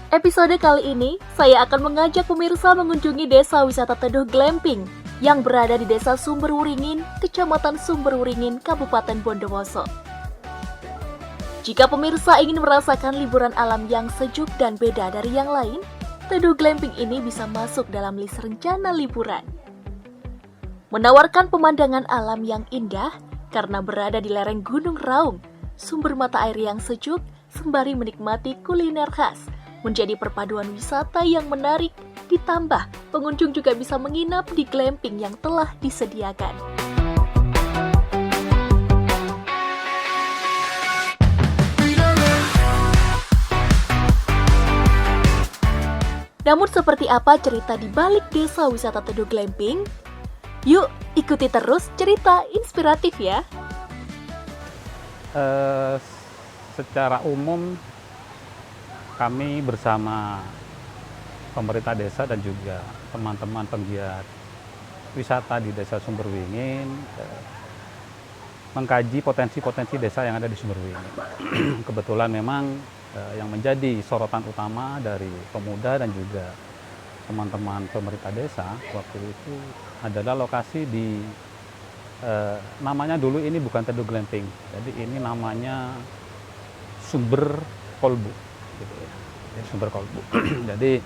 Episode kali ini, saya akan mengajak pemirsa mengunjungi desa wisata Teduh Glamping yang berada di Desa Sumberwuringin, Kecamatan Sumberwuringin, Kabupaten Bondowoso. Jika pemirsa ingin merasakan liburan alam yang sejuk dan beda dari yang lain, Teduh Glamping ini bisa masuk dalam list rencana liburan. Menawarkan pemandangan alam yang indah karena berada di lereng Gunung Raung, sumber mata air yang sejuk, sembari menikmati kuliner khas, menjadi perpaduan wisata yang menarik. Ditambah, pengunjung juga bisa menginap di glamping yang telah disediakan. Namun seperti apa cerita di balik desa wisata Teduh Glamping? Yuk, ikuti terus cerita inspiratif ya. Secara umum kami bersama pemerintah desa dan juga teman-teman penggiat wisata di Desa Sumberwuringin mengkaji potensi-potensi desa yang ada di Sumberwuringin. Kebetulan memang yang menjadi sorotan utama dari pemuda dan juga teman-teman pemerintah desa waktu itu adalah lokasi di namanya dulu ini bukan Teduh Glamping, jadi ini namanya Sumber Kolbu, gitu ya. Sumber Kolbu. Jadi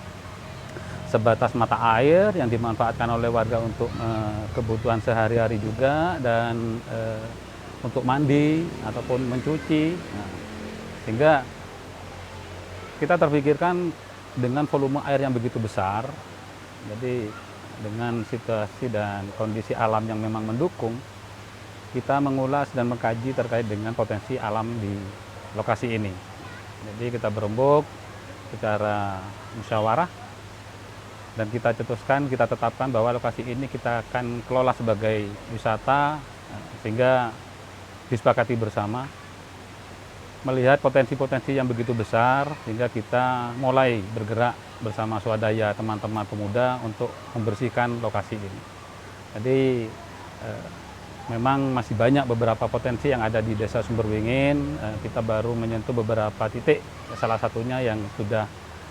sebatas mata air yang dimanfaatkan oleh warga untuk kebutuhan sehari-hari juga dan untuk mandi ataupun mencuci. Nah, sehingga kita terpikirkan dengan volume air yang begitu besar, jadi dengan situasi dan kondisi alam yang memang mendukung, kita mengulas dan mengkaji terkait dengan potensi alam di lokasi ini. Jadi kita berembuk secara musyawarah dan kita cetuskan, kita tetapkan bahwa lokasi ini kita akan kelola sebagai wisata, sehingga disepakati bersama melihat potensi-potensi yang begitu besar, sehingga kita mulai bergerak bersama swadaya teman-teman pemuda untuk membersihkan lokasi ini. Jadi memang masih banyak beberapa potensi yang ada di Desa Sumberwuringin. Kita baru menyentuh beberapa titik, salah satunya yang sudah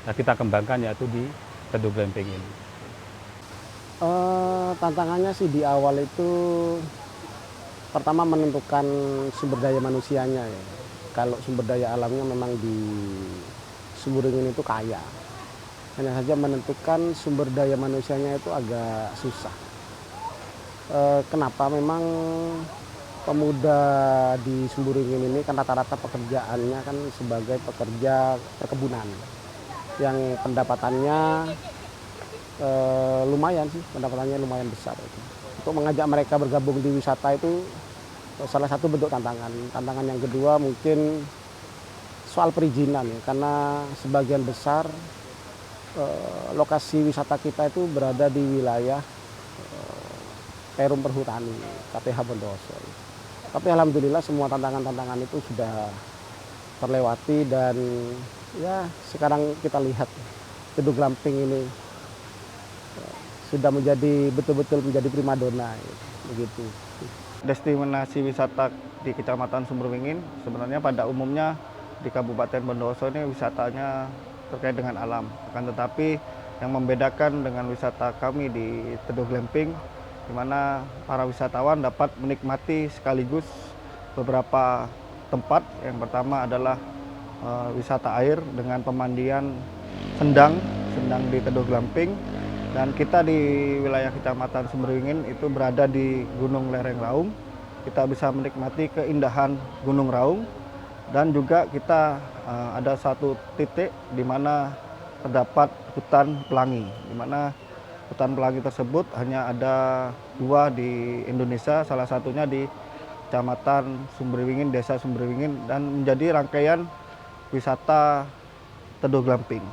kita kembangkan yaitu di Teduh Glamping ini. Tantangannya sih di awal itu pertama menentukan sumber daya manusianya ya. Kalau sumber daya alamnya memang di Sumberwuringin itu kaya, hanya saja menentukan sumber daya manusianya itu agak susah. Kenapa? Memang pemuda di Sumberwuringin ini kan rata-rata pekerjaannya kan sebagai pekerja perkebunan yang pendapatannya lumayan sih, pendapatannya lumayan besar. Untuk mengajak mereka bergabung di wisata itu salah satu bentuk tantangan. Tantangan yang kedua mungkin soal perizinan ya, karena sebagian besar lokasi wisata kita itu berada di wilayah Perum Perhutani, KPH Bondowoso. Tapi alhamdulillah semua tantangan-tantangan itu sudah terlewati dan ya sekarang kita lihat Teduh Glamping ini sudah menjadi betul-betul menjadi primadona begitu. Destinasi wisata di Kecamatan Sumberwuringin sebenarnya pada umumnya di Kabupaten Bondowoso ini wisatanya terkait dengan alam. Akan tetapi yang membedakan dengan wisata kami di Teduh Glamping, di mana para wisatawan dapat menikmati sekaligus beberapa tempat. Yang pertama adalah wisata air dengan pemandian sendang di Teduh Glamping. Dan kita di wilayah Kecamatan Sumberwuringin itu berada di Gunung Lereng Raung. Kita bisa menikmati keindahan Gunung Raung dan juga kita ada satu titik di mana terdapat hutan pelangi, di mana hutan pelangi tersebut hanya ada 2 di Indonesia, salah satunya di Kecamatan Sumberwuringin, Desa Sumberwuringin, dan menjadi rangkaian wisata Teduh Glamping.